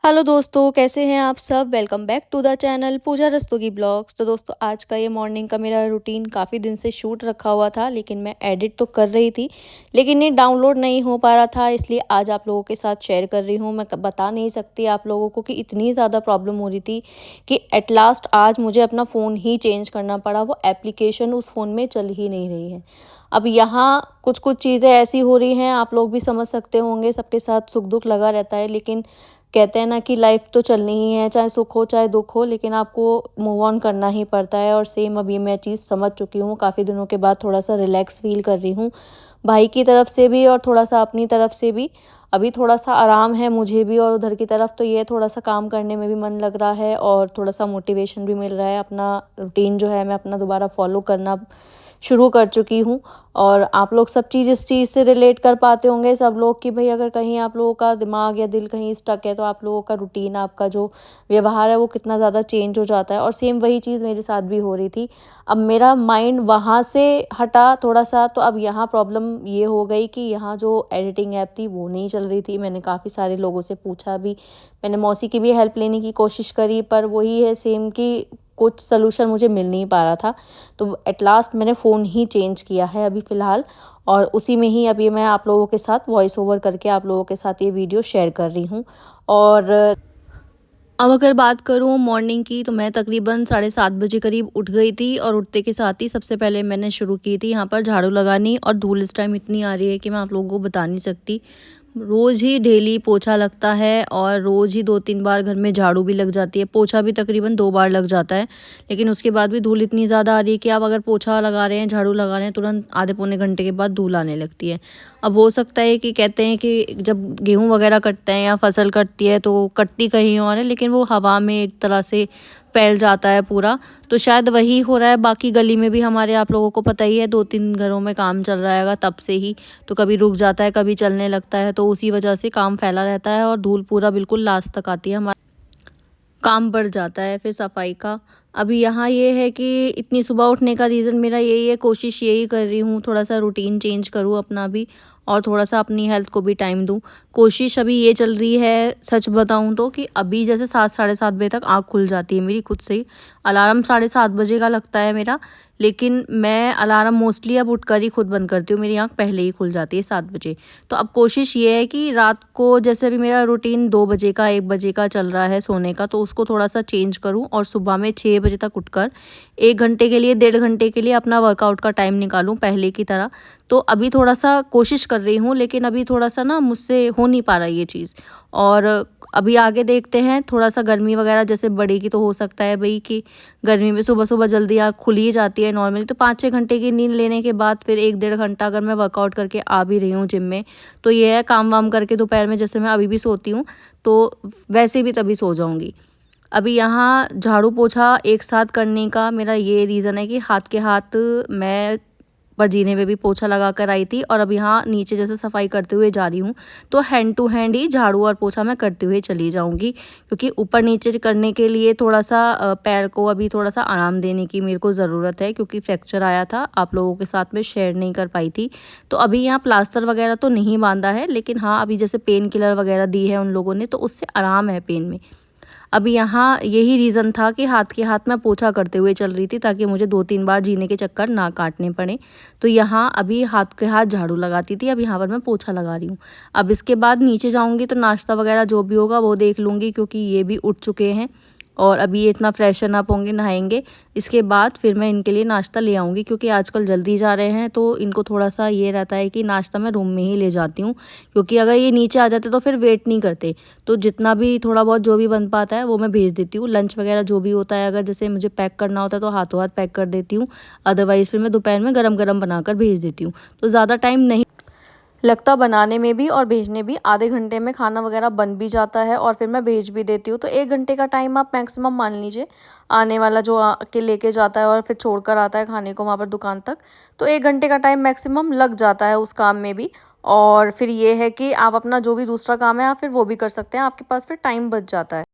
Hello दोस्तों, कैसे हैं आप सब? Welcome back to the channel Pooja Rastogi blogs. तो दोस्तों, आज का ये मॉर्निंग का मेरा रूटीन काफ़ी दिन से शूट रखा हुआ था, लेकिन मैं एडिट तो कर रही थी, लेकिन ये डाउनलोड नहीं हो पा रहा था, इसलिए आज आप लोगों के साथ शेयर कर रही हूँ। मैं बता नहीं सकती आप लोगों को कि इतनी ज़्यादा प्रॉब्लम हो रही थी कि एट लास्ट आज मुझे अपना फ़ोन ही चेंज करना पड़ा। वो एप्लीकेशन उस फ़ोन में चल ही नहीं रही है। अब यहाँ कुछ-कुछ चीज़ें ऐसी हो रही हैं, आप लोग भी समझ सकते होंगे, सबके साथ सुख-दुख लगा रहता है, लेकिन कहते हैं ना कि लाइफ तो चलनी ही है, चाहे सुख हो चाहे दुख हो, लेकिन आपको मूव ऑन करना ही पड़ता है। और सेम अभी मैं चीज़ समझ चुकी हूँ, काफ़ी दिनों के बाद थोड़ा-सा रिलैक्स फ़ील कर रही हूँ, भाई की तरफ से भी और थोड़ा-सा अपनी तरफ से भी। अभी थोड़ा-सा आराम है मुझे भी, और उधर की तरफ तो ये थोड़ा-सा काम करने में भी मन लग रहा है और थोड़ा-सा मोटिवेशन भी मिल रहा है। अपना रूटीन जो है मैं अपना दोबारा फ़ॉलो करना शुरू कर चुकी हूँ। और आप लोग सब चीज़ इस चीज़ से रिलेट कर पाते होंगे सब लोग कि भई अगर कहीं आप लोगों का दिमाग या दिल कहीं स्टक है, तो आप लोगों का रूटीन, आपका जो व्यवहार है वो कितना ज़्यादा चेंज हो जाता है। और सेम वही चीज़ मेरे साथ भी हो रही थी। अब मेरा माइंड वहाँ से हटा थोड़ा-सा, तो अब यहाँ प्रॉब्लम ये हो गई कि यहाँ जो एडिटिंग ऐप थी वो नहीं चल रही थी। मैंने काफ़ी सारे लोगों से पूछा भी, मैंने मौसी की भी हेल्प लेने की कोशिश करी, पर वही है सेम कि कुछ सॉल्यूशन मुझे मिल नहीं पा रहा था। तो एट लास्ट मैंने फ़ोन ही चेंज किया है अभी फ़िलहाल, और उसी में ही अभी मैं आप लोगों के साथ वॉइस ओवर करके आप लोगों के साथ ये वीडियो शेयर कर रही हूँ। और अब अगर बात करूँ मॉर्निंग की, तो मैं तकरीबन 7:30 बजे करीब उठ गई थी, और उठते के साथ ही सबसे पहले मैंने शुरू की थी यहाँ पर झाड़ू लगानी। और धूल इस टाइम इतनी आ रही है कि मैं आप लोगों को बता नहीं सकती। रोज़ ही डेली पोछा लगता है, और रोज़ ही 2-3 बार घर में झाड़ू भी लग जाती है। पोछा भी तकरीबन 2 बार लग जाता है, लेकिन उसके बाद भी धूल इतनी ज़्यादा आ रही है कि आप अगर पोछा लगा रहे हैं, झाड़ू लगा रहे हैं, तुरंत आधे पौने घंटे के बाद धूल आने लगती है। अब हो सकता है कि कहते हैं कि जब गेहूँ वगैरह कटते हैं या फसल कटती है, तो कटती कहीं और है, लेकिन वो हवा में एक तरह से फैल जाता है पूरा। तो शायद वही हो रहा है। बाकी गली में भी हमारे, आप लोगों को पता ही है, 2-3 घरों में काम चल रहा हैगा तब से ही। तो कभी रुक जाता है, कभी चलने लगता है, तो उसी वजह से काम फैला रहता है, और धूल पूरा बिल्कुल लास्ट तक आती है, हमारा काम बढ़ जाता है फिर सफाई का। अभी यहाँ ये है कि इतनी सुबह उठने का रीज़न मेरा यही है, कोशिश यही कर रही हूँ थोड़ा-सा रूटीन चेंज करूँ अपना भी, और थोड़ा-सा अपनी हेल्थ को भी टाइम दूँ। कोशिश अभी ये चल रही है, सच बताऊँ तो, कि अभी जैसे 7 साढ़े 7 बजे तक आँख खुल जाती है मेरी खुद से ही। अलार्म 7:30 बजे का लगता है मेरा, लेकिन मैं अलार्म मोस्टली अब उठकर ही खुद बंद करती हूँ, मेरी आँख पहले ही खुल जाती है 7 बजे। तो अब कोशिश ये है कि रात को, जैसे अभी मेरा रूटीन 2 बजे का 1 बजे का चल रहा है सोने का, तो उसको थोड़ा-सा चेंज करूँ, और सुबह में 6 बजे तक उठकर 1 घंटे के लिए, 1.5 घंटे के लिए अपना वर्कआउट का टाइम निकालूँ पहले की तरह। तो अभी थोड़ा-सा कोशिश कर रही हूँ, लेकिन अभी थोड़ा-सा ना मुझसे हो नहीं पा रहा ये चीज़। और अभी आगे देखते हैं, थोड़ा-सा गर्मी वगैरह जैसे बढ़ेगी, तो हो सकता है भई कि गर्मी में सुबह-सुबह जल्दी आँख खुल ही जाती है नॉर्मली, तो 5-6 घंटे की नींद लेने के बाद फिर 1 डेढ़ घंटा अगर मैं वर्कआउट करके आ भी रही हूँ जिम में, तो ये है काम-वाम करके दोपहर में, जैसे मैं अभी भी सोती हूँ, तो वैसे भी तभी सो जाऊँगी। अभी यहाँ झाड़ू-पोछा एक साथ करने का मेरा ये रीज़न है कि हाथ के हाथ मैं जीने में भी पोछा लगा कर आई थी, और अब यहाँ नीचे जैसे सफाई करते हुए जा रही हूँ, तो हैंड टू हैंड ही झाड़ू और पोछा मैं करते हुए चली जाऊँगी, क्योंकि ऊपर-नीचे करने के लिए थोड़ा-सा पैर को अभी थोड़ा-सा आराम देने की मेरे को ज़रूरत है, क्योंकि फ्रैक्चर आया था, आप लोगों के साथ में शेयर नहीं कर पाई थी। तो अभी यहाँ प्लास्टर वगैरह तो नहीं बाँधा है, लेकिन हाँ, अभी जैसे पेन किलर वगैरह दी है उन लोगों ने, तो उससे आराम है पेन में। अभी यहाँ यही रीज़न था कि हाथ के हाथ मैं पोछा करते हुए चल रही थी, ताकि मुझे 2-3 बार जीने के चक्कर ना काटने पड़े। तो यहाँ अभी हाथ के हाथ झाड़ू लगाती थी, अब यहाँ पर मैं पोछा लगा रही हूँ। अब इसके बाद नीचे जाऊँगी तो नाश्ता वगैरह जो भी होगा वो देख लूँगी, क्योंकि ये भी उठ चुके हैं और अभी ये इतना फ्रेशन अप होंगे, नहाएंगे। इसके बाद फिर मैं इनके लिए नाश्ता ले आऊँगी, क्योंकि आजकल जल्दी जा रहे हैं तो इनको थोड़ा-सा ये रहता है कि नाश्ता मैं रूम में ही ले जाती हूँ, क्योंकि अगर ये नीचे आ जाते तो फिर वेट नहीं करते। तो जितना भी थोड़ा बहुत जो भी बन पाता है वो मैं भेज देती हूँ। लंच वगैरह जो भी होता है, अगर जैसे मुझे पैक करना होता है तो हाथों हाथ पैक कर देती हूँ, अदरवाइज़ फिर मैं दोपहर में गरम-गरम बनाकर भेज देती हूँ। तो ज़्यादा टाइम नहीं लगता बनाने में भी और भेजने भी, आधे घंटे में खाना वगैरह बन भी जाता है और फिर मैं भेज भी देती हूँ। तो 1 घंटे का टाइम आप मैक्सिमम मान लीजिए, आने वाला जो आके लेके जाता है और फिर छोड़कर आता है खाने को वहाँ पर दुकान तक, तो 1 घंटे का टाइम मैक्सिमम लग जाता है उस काम में भी। और फिर ये है कि आप अपना जो भी दूसरा काम है आप फिर वो भी कर सकते हैं, आपके पास फिर टाइम बच जाता है।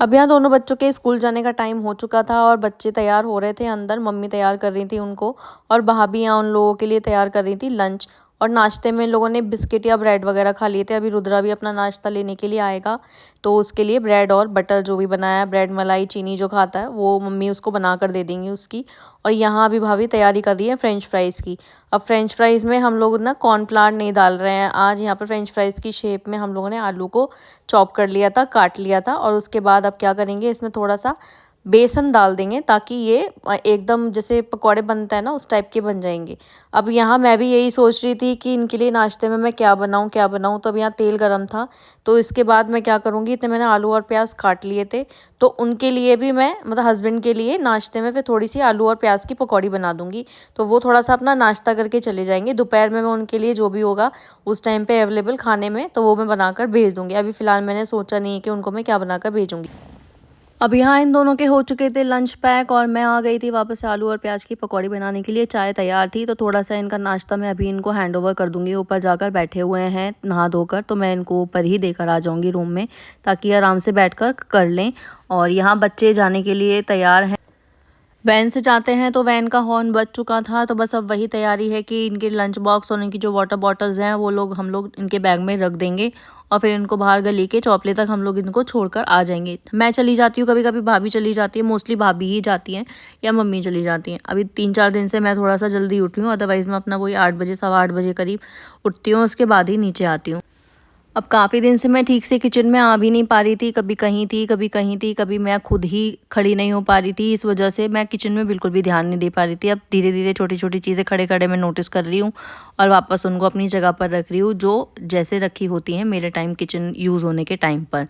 अब यहाँ दोनों बच्चों के स्कूल जाने का टाइम हो चुका था और बच्चे तैयार हो रहे थे अंदर, मम्मी तैयार कर रही थी उनको और भाभी यहाँ उन लोगों के लिए तैयार कर रही थी लंच। और नाश्ते में इन लोगों ने बिस्किट या ब्रेड वगैरह खा लिए थे। अभी रुद्रा भी अपना नाश्ता लेने के लिए आएगा, तो उसके लिए ब्रेड और बटर जो भी बनाया है, ब्रेड मलाई चीनी जो खाता है वो मम्मी उसको बना कर दे देंगी उसकी। और यहाँ अभी भाभी तैयारी कर रही है फ्रेंच फ्राइज़ की। अब फ्रेंच फ्राइज़ में हम लोग ना कॉर्नफ्लावर नहीं डाल रहे हैं आज, यहाँ पर फ्रेंच फ्राइज़ की शेप में हम लोगों ने आलू को चॉप कर लिया था, काट लिया था। और उसके बाद अब क्या करेंगे, इसमें थोड़ा सा बेसन डाल देंगे ताकि ये एकदम जैसे पकौड़े बनता है ना उस टाइप के बन जाएंगे। अब यहाँ मैं भी यही सोच रही थी कि इनके लिए नाश्ते में मैं क्या बनाऊँ क्या बनाऊँ। तो अब यहाँ तेल गरम था, तो इसके बाद मैं क्या करूँगी, इतने मैंने आलू और प्याज काट लिए थे, तो उनके लिए भी मैं मतलब हस्बैंड के लिए नाश्ते में फिर थोड़ी सी आलू और प्याज की पकौड़ी बना दूँगी। तो वो थोड़ा सा अपना नाश्ता करके चले जाएंगे। दोपहर में मैं उनके लिए जो भी होगा उस टाइम पे अवेलेबल खाने में, तो वो मैं बनाकर भेज दूँगी। अभी फ़िलहाल मैंने सोचा नहीं है कि उनको मैं क्या बनाकर भेजूँगी। अब यहाँ इन दोनों के हो चुके थे लंच पैक और मैं आ गई थी वापस आलू और प्याज की पकौड़ी बनाने के लिए। चाय तैयार थी, तो थोड़ा सा इनका नाश्ता मैं अभी इनको हैंड ओवर कर दूंगी। ऊपर जाकर बैठे हुए हैं नहा धोकर, तो मैं इनको ऊपर ही देकर आ जाऊंगी रूम में, ताकि आराम से बैठकर कर लें। और यहाँ बच्चे जाने के लिए तैयार हैं, वैन से जाते हैं। तो वैन का हॉर्न बज चुका था, तो बस अब वही तैयारी है कि इनके लंच बॉक्स और इनकी जो वाटर बॉटल्स हैं वो लोग हम लोग इनके बैग में रख देंगे और फिर इनको बाहर गली के चौपले तक हम लोग इनको छोड़कर आ जाएंगे। मैं चली जाती हूँ, कभी कभी भाभी चली जाती है, मोस्टली भाभी ही जाती हैं या मम्मी चली जाती हैं। अभी 3-4 दिन से मैं थोड़ा सा जल्दी उठी हूँ, अदरवाइज़ मैं अपना वही 8 बजे 8:15 करीब उठती हूँ, उसके बाद ही नीचे आती हूँ। अब काफ़ी दिन से मैं ठीक से किचन में आ भी नहीं पा रही थी, कभी कहीं थी कभी कहीं थी, कभी मैं खुद ही खड़ी नहीं हो पा रही थी। इस वजह से मैं किचन में बिल्कुल भी ध्यान नहीं दे पा रही थी। अब धीरे धीरे छोटी छोटी चीज़ें खड़े खड़े मैं नोटिस कर रही हूँ और वापस उनको अपनी जगह पर रख रही हूँ, जो जैसे रखी होती हैं मेरे टाइम किचन यूज़ होने के टाइम पर।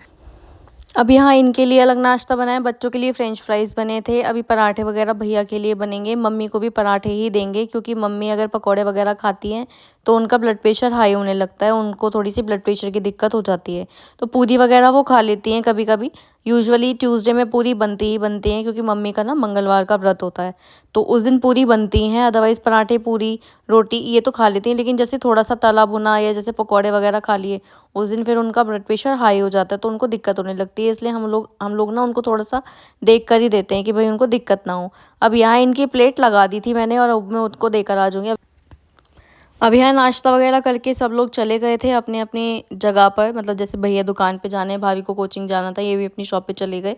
अब यहाँ इनके लिए अलग नाश्ता बना है, बच्चों के लिए फ्रेंच फ्राइज़ बने थे। अभी पराठे वगैरह भैया के लिए बनेंगे, मम्मी को भी पराठे ही देंगे, क्योंकि मम्मी अगर पकौड़े वगैरह खाती हैं तो उनका ब्लड प्रेशर हाई होने लगता है, उनको थोड़ी सी ब्लड प्रेशर की दिक्कत हो जाती है। तो पूरी वगैरह वो खा लेती हैं कभी कभी। यूजुअली ट्यूसडे में पूरी बनती ही बनती हैं, क्योंकि मम्मी का ना मंगलवार का व्रत होता है, तो उस दिन पूरी बनती हैं। अदरवाइज़ पराठे पूरी रोटी ये तो खा लेती हैं, लेकिन जैसे थोड़ा सा तला भुना या जैसे पकौड़े वगैरह खा लिए उस दिन फिर उनका ब्लड प्रेशर हाई हो जाता है, तो उनको दिक्कत होने लगती है। इसलिए हम लोग ना उनको थोड़ा सा देख कर ही देते हैं कि भाई उनको दिक्कत ना हो। अब यहाँ इनकी प्लेट लगा दी थी मैंने और अब मैं उनको देकर आ जाऊँगी। अब यहाँ नाश्ता वगैरह करके सब लोग चले गए थे अपने अपनी जगह पर, मतलब जैसे भैया दुकान पे जाने, भाभी को कोचिंग जाना था, ये भी अपनी शॉप पे चले गए।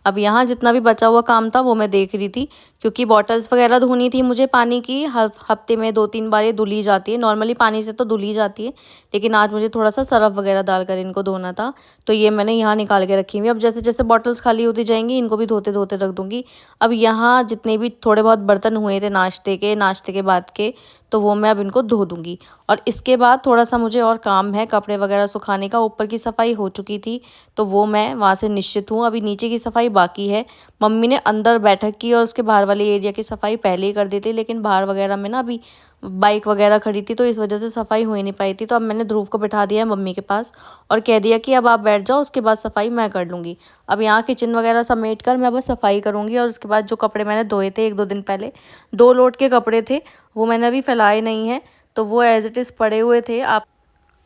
अब यहाँ जितना भी बचा हुआ काम था वो मैं देख रही थी, क्योंकि बॉटल्स वगैरह धोनी थी मुझे पानी की। हर हफ्ते में 2-3 बार ये धुली जाती है, नॉर्मली पानी से तो धुली जाती है, लेकिन आज मुझे थोड़ा सा सरफ वगैरह डालकर इनको धोना था, तो ये मैंने यहाँ निकाल के रखी हुई। अब जैसे जैसे बॉटल्स खाली होती जाएंगी इनको भी धोते धोते रख दूँगी। अब यहाँ जितने भी थोड़े बहुत बर्तन हुए थे नाश्ते के बाद के, तो वो मैं अब इनको धो दूँगी। और इसके बाद थोड़ा सा मुझे और काम है कपड़े वगैरह सुखाने का। ऊपर की सफाई हो चुकी थी, तो वो मैं वहाँ से निश्चित हूँ। अभी नीचे की सफाई बाकी है। मम्मी ने अंदर बैठक की और उसके बाहर वाले एरिया की सफाई पहले ही कर दी थी, लेकिन बाहर वगैरह में ना अभी बाइक वगैरह खड़ी थी, तो इस वजह से सफाई हो ही नहीं पाई थी। तो अब मैंने ध्रुव को बिठा दिया है मम्मी के पास और कह दिया कि अब आप बैठ जाओ, उसके बाद सफाई मैं कर लूँगी। अब यहाँ किचन वगैरह समेट कर मैं बस सफाई करूँगी, और उसके बाद जो कपड़े मैंने धोए थे 1-2 दिन पहले, 2 लोड के कपड़े थे, वो मैंने अभी फैलाए नहीं हैं, तो वो एज़ इट इज़ पड़े हुए थे। आप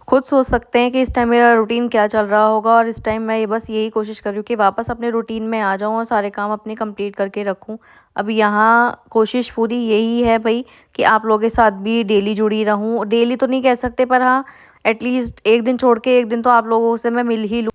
खुद सोच सकते हैं कि इस टाइम मेरा रूटीन क्या चल रहा होगा। और इस टाइम मैं ये बस यही कोशिश कर रही हूँ कि वापस अपने रूटीन में आ जाऊँ और सारे काम अपने कंप्लीट करके रखूँ। अब यहाँ कोशिश पूरी यही है भाई कि आप लोगों के साथ भी डेली जुड़ी रहूँ। डेली तो नहीं कह सकते, पर हाँ एटलीस्ट एक दिन छोड़ के एक दिन तो आप लोगों से मैं मिल ही लूँ।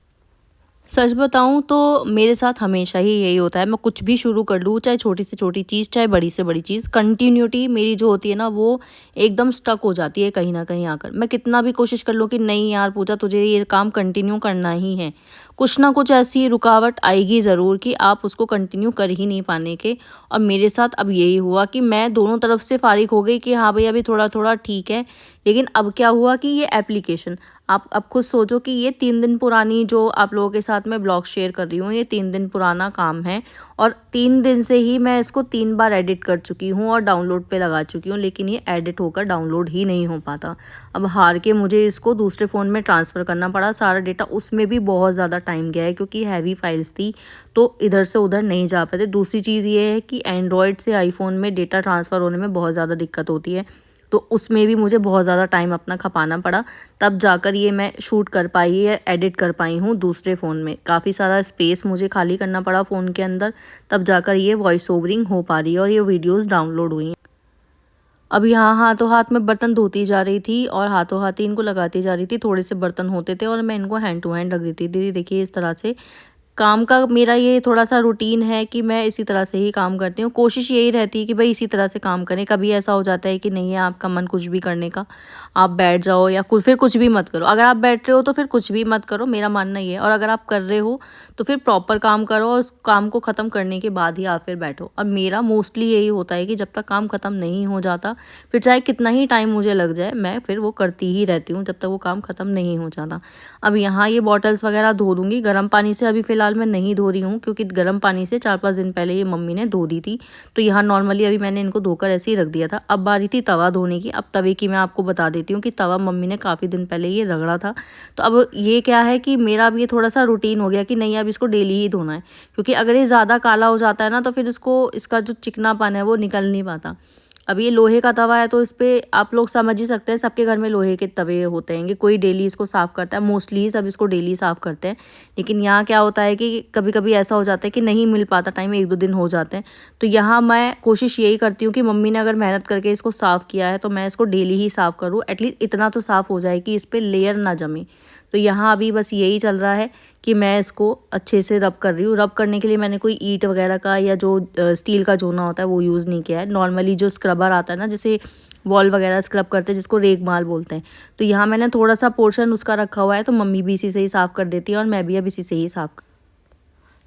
सच बताऊँ तो मेरे साथ हमेशा ही यही होता है, मैं कुछ भी शुरू कर लूँ, चाहे छोटी से छोटी चीज़, चाहे बड़ी से बड़ी चीज़, कंटिन्यूटी मेरी जो होती है ना वो एकदम स्टक हो जाती है कहीं न कहीं आकर। मैं कितना भी कोशिश कर लूँ कि नहीं यार पूजा तुझे ये काम कंटिन्यू करना ही है, कुछ ना कुछ ऐसी रुकावट आएगी ज़रूर कि आप उसको कंटिन्यू कर ही नहीं पाने के। और मेरे साथ अब यही हुआ कि मैं दोनों तरफ से फ़ारिग हो गई कि हाँ भई अभी थोड़ा-थोड़ा ठीक है, लेकिन अब क्या हुआ कि ये एप्लीकेशन, आप अब खुद सोचो कि ये 3 दिन पुरानी जो आप लोगों के साथ मैं ब्लॉग शेयर कर रही हूँ, ये 3 दिन पुराना काम है और 3 दिन से ही मैं इसको 3 बार एडिट कर चुकी हूँ और डाउनलोड पे लगा चुकी हूँ, लेकिन ये एडिट होकर डाउनलोड ही नहीं हो पाता। अब हार के मुझे इसको दूसरे फ़ोन में ट्रांसफ़र करना पड़ा, सारा डेटा उसमें भी बहुत ज़्यादा टाइम गया है क्योंकि हैवी फाइल्स थी, तो इधर से उधर नहीं जा पाते। दूसरी चीज़ ये है कि एंड्रॉयड से आईफ़ोन में डेटा ट्रांसफ़र होने में बहुत ज़्यादा दिक्कत होती है, तो उसमें भी मुझे बहुत ज़्यादा टाइम अपना खपाना पड़ा, तब जाकर ये मैं शूट कर पाई या एडिट कर पाई हूँ दूसरे फ़ोन में। काफ़ी सारा स्पेस मुझे खाली करना पड़ा फ़ोन के अंदर, तब जाकर ये वॉइस ओवरिंग हो पा रही है और ये वीडियोज़ डाउनलोड हुई हैं। अब यहाँ हाथों हाथ में बर्तन धोती जा रही थी और हाथों हाथ ही इनको लगाती जा रही थी, थोड़े से बर्तन होते थे और मैं इनको हैंड टू हैंड रख देती थी। देखिए इस तरह से काम का मेरा ये थोड़ा-सा रूटीन है कि मैं इसी तरह से ही काम करती हूँ। कोशिश यही रहती है कि भई इसी तरह से काम करें। कभी ऐसा हो जाता है कि नहीं है आपका मन कुछ भी करने का, आप बैठ जाओ या फिर कुछ भी मत करो। अगर आप बैठ रहे हो तो फिर कुछ भी मत करो, मेरा मानना ये है, और अगर आप कर रहे हो तो फिर प्रॉपर काम करो और उस काम को ख़त्म करने के बाद ही आप फिर बैठो। और मेरा मोस्टली यही होता है कि जब तक काम ख़त्म नहीं हो जाता, फिर चाहे कितना ही टाइम मुझे लग जाए, मैं फिर वो करती ही रहती हूँ जब तक वो काम ख़त्म नहीं हो जाता। अब यहाँ ये बॉटल्स वगैरह धो दूँगी, गर्म पानी से अभी फ़िलहाल मैं नहीं धो रही हूँ क्योंकि गर्म पानी से 4-5 दिन पहले ये मम्मी ने धो दी थी। तो यहाँ नॉर्मली अभी मैंने इनको धोकर ऐसे ही रख दिया था। अब बारी थी तवा धोने की। अब तवे की मैं आपको बता देती हूँ कि तवा मम्मी ने काफ़ी दिन पहले ये रगड़ा था। तो अब ये क्या है कि मेरा अब ये थोड़ा-सा रूटीन हो गया कि नहीं अब इसको डेली ही धोना है। क्योंकि अगर ये ज़्यादा काला हो जाता है ना तो फिर इसका जो चिकनापन है वो निकल नहीं पाता। अब ये लोहे का तवा है तो इस पे आप लोग समझ ही सकते हैं, सबके घर में लोहे के तवे होते हैं, कोई डेली इसको साफ़ करता है, मोस्टली सब इसको डेली साफ़ करते हैं। लेकिन यहाँ क्या होता है कि कभी-कभी ऐसा हो जाता है कि नहीं मिल पाता टाइम, 1-2 दिन हो जाते हैं। तो यहाँ मैं कोशिश यही करती हूँ कि मम्मी ने अगर मेहनत करके इसको साफ़ किया है तो मैं इसको डेली ही साफ़ करूँ, एटलीस्ट इतना तो साफ़ हो जाए कि इस पे लेयर ना जमे। तो यहाँ अभी बस यही चल रहा है कि मैं इसको अच्छे से रब कर रही हूँ। रब करने के लिए मैंने कोई ईंट वगैरह का या जो स्टील का जोना होता है वो यूज़ नहीं किया है। नॉर्मली जो स्क्रबर आता है ना, जैसे वॉल वगैरह स्क्रब करते हैं जिसको रेगमाल बोलते हैं। तो यहाँ मैंने थोड़ा-सा पोर्शन उसका रखा हुआ है, तो मम्मी भी इसी से ही साफ़ कर देती है और मैं भी अब इसी से ही साफ़।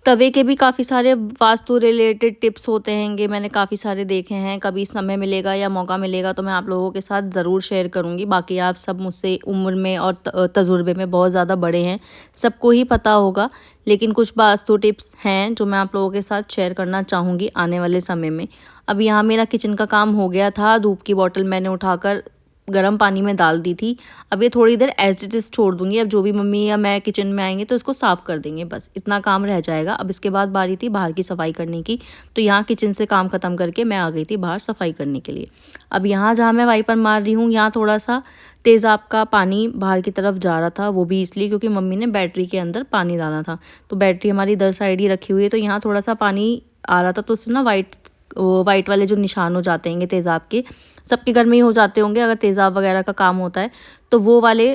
तवे के भी काफ़ी सारे वास्तु रिलेटेड टिप्स होते हैंगे, मैंने काफ़ी सारे देखे हैं, कभी समय मिलेगा या मौका मिलेगा तो मैं आप लोगों के साथ ज़रूर शेयर करूँगी। बाकी आप सब मुझसे उम्र में और तजुर्बे में बहुत ज़्यादा बड़े हैं, सबको ही पता होगा, लेकिन कुछ वास्तु टिप्स हैं जो मैं आप लोगों के साथ शेयर करना चाहूँगी आने वाले समय में। अब यहाँ मेरा किचन का काम हो गया था, धूप की बॉटल मैंने उठाकर गर्म पानी में डाल दी थी। अब ये थोड़ी देर एज़ इट इज़ छोड़ दूँगी, अब जो भी मम्मी या मैं किचन में आएँगे तो इसको साफ़ कर देंगे, बस इतना काम रह जाएगा। अब इसके बाद बारी थी बाहर की सफाई करने की, तो यहाँ किचन से काम ख़त्म करके मैं आ गई थी बाहर सफाई करने के लिए। अब यहाँ जहाँ मैं वाइपर मार रही हूँ, यहाँ थोड़ा-सा तेज़ाब का पानी बाहर की तरफ जा रहा था, वो भी इसलिए क्योंकि मम्मी ने बैटरी के अंदर पानी डाला था। तो बैटरी हमारी इधर साइड ही रखी हुई है, तो यहाँ थोड़ा-सा पानी आ रहा था, तो उससे ना वाइट वाले जो निशान हो जाते हैंगे तेज़ाब के, सबके घर में ही हो जाते होंगे अगर तेज़ाब वगैरह का काम होता है, तो वो वाले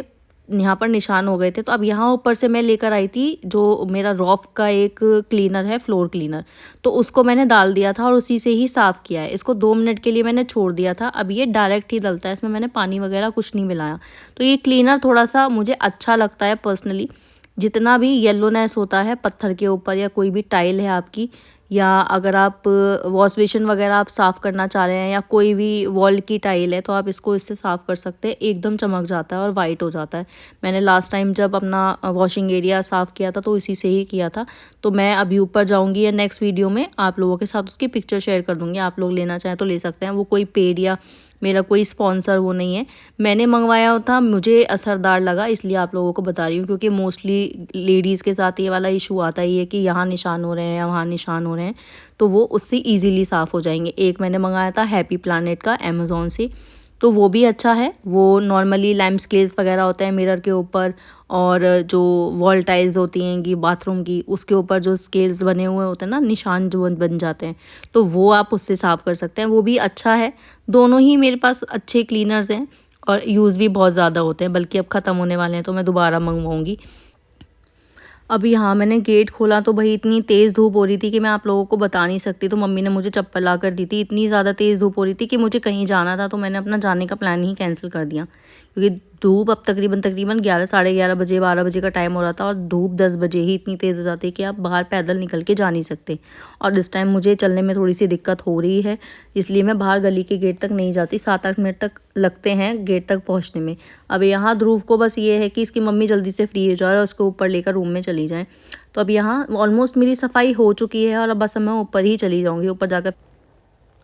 यहाँ पर निशान हो गए थे। तो अब यहाँ ऊपर से मैं लेकर आई थी जो मेरा रॉफ का एक क्लीनर है, फ्लोर क्लीनर, तो उसको मैंने डाल दिया था और उसी से ही साफ़ किया है। इसको 2 मिनट के लिए मैंने छोड़ दिया था, अब ये डायरेक्ट ही डलता है, इसमें मैंने पानी वगैरह कुछ नहीं मिलाया। तो ये क्लीनर थोड़ा-सा मुझे अच्छा लगता है पर्सनली। जितना भी येलोनेस होता है पत्थर के ऊपर या कोई भी टाइल है आपकी, या अगर आप वॉश बेसिन वगैरह आप साफ़ करना चाह रहे हैं या कोई भी वॉल की टाइल है, तो आप इसको इससे साफ़ कर सकते हैं, एकदम चमक जाता है और वाइट हो जाता है। मैंने लास्ट टाइम जब अपना वॉशिंग एरिया साफ़ किया था तो इसी से ही किया था। तो मैं अभी ऊपर जाऊँगी या नेक्स्ट वीडियो में आप लोगों के साथ उसकी पिक्चर शेयर कर दूँगी, आप लोग लेना चाहें तो ले सकते हैं। वो कोई पेड या मेरा कोई स्पॉन्सर वो नहीं है, मैंने मंगवाया था, मुझे असरदार लगा इसलिए आप लोगों को बता रही हूँ, क्योंकि मोस्टली लेडीज़ के साथ ये वाला इशू आता ही है कि यहाँ निशान हो रहे हैं या वहाँ निशान हो रहे हैं, तो वो उससे ईज़िली साफ़ हो जाएँगे। एक मैंने मंगाया था हैप्पी प्लैनेट का अमेज़न से, तो वो भी अच्छा है। वो नॉर्मली लैम्प स्केल्स वगैरह होते हैं मिरर के ऊपर, और जो वॉल टाइल्स होती हैं कि बाथरूम की, उसके ऊपर जो स्केल्स बने हुए होते हैं ना, निशान जो बन जाते हैं, तो वो आप उससे साफ़ कर सकते हैं, वो भी अच्छा है। दोनों ही मेरे पास अच्छे क्लीनर्स हैं और यूज़ भी बहुत ज़्यादा होते हैं, बल्कि अब ख़त्म होने वाले हैं तो मैं दोबारा मंगवाऊँगी। अभी हाँ, मैंने गेट खोला तो भई इतनी तेज़ धूप हो रही थी कि मैं आप लोगों को बता नहीं सकती। तो मम्मी ने मुझे चप्पल ला कर दी थी। इतनी ज़्यादा तेज़ धूप हो रही थी कि मुझे कहीं जाना था, तो मैंने अपना जाने का प्लान ही कैंसल कर दिया। क्योंकि धूप अब तकरीबन 11 साढ़े 11 बजे 12 बजे का टाइम हो रहा था और धूप 10 बजे ही इतनी तेज़ हो जाती है कि आप बाहर पैदल निकल के जा नहीं सकते। और इस टाइम मुझे चलने में थोड़ी-सी दिक्कत हो रही है, इसलिए मैं बाहर गली के गेट तक नहीं जाती। 7-8 मिनट तक लगते हैं गेट तक पहुँचने में। अब यहाँ ध्रुव को बस ये है कि इसकी मम्मी जल्दी से फ्री हो जाए और उसको ऊपर लेकर रूम में चली जाएँ। तो अब यहाँ ऑलमोस्ट मेरी सफाई हो चुकी है और अब बस मैं ऊपर ही चली जाऊँगी, ऊपर जाकर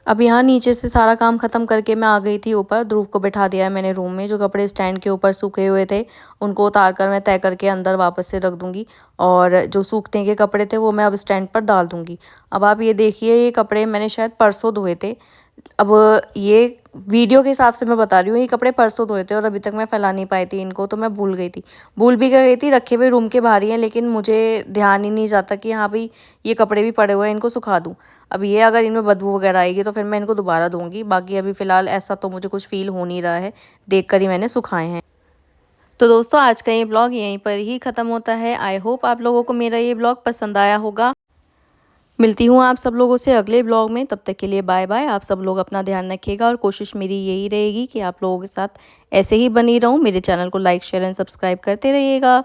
अब यहाँ नीचे से सारा काम ख़त्म करके मैं आ गई थी ऊपर। ध्रुव को बिठा दिया है मैंने रूम में। जो कपड़े स्टैंड के ऊपर सूखे हुए थे, उनको उतार कर मैं तय करके अंदर वापस से रख दूँगी और जो सूखने के कपड़े थे वो मैं अब स्टैंड पर डाल दूँगी। अब आप ये देखिए, ये कपड़े मैंने शायद परसों धोए थे। अब ये वीडियो के हिसाब से मैं बता रही हूँ, ये कपड़े परसों धोए थे और अभी तक मैं फैला नहीं पाई थी इनको, तो मैं भूल गई थी। भूल भी गई थी, रखे हुए रूम के बाहर ही हैं, लेकिन मुझे ध्यान ही नहीं जाता कि हाँ भई ये कपड़े भी पड़े हुए हैं, इनको सुखा दूँ। अब ये अगर इनमें बदबू वगैरह आएगी तो फिर मैं इनको दोबारा धोऊँगी। बाकी अभी फ़िलहाल ऐसा तो मुझे कुछ फ़ील हो नहीं रहा है, देख कर ही मैंने सुखाए हैं। तो दोस्तों आज का ये ब्लॉग यहीं पर ही ख़त्म होता है। आई होप आप लोगों को मेरा ये ब्लॉग पसंद आया होगा। मिलती हूँ आप सब लोगों से अगले ब्लॉग में, तब तक के लिए बाय बाय। आप सब लोग अपना ध्यान रखिएगा और कोशिश मेरी यही रहेगी कि आप लोगों के साथ ऐसे ही बनी रहूँ। मेरे चैनल को लाइक शेयर एंड सब्सक्राइब करते रहिएगा।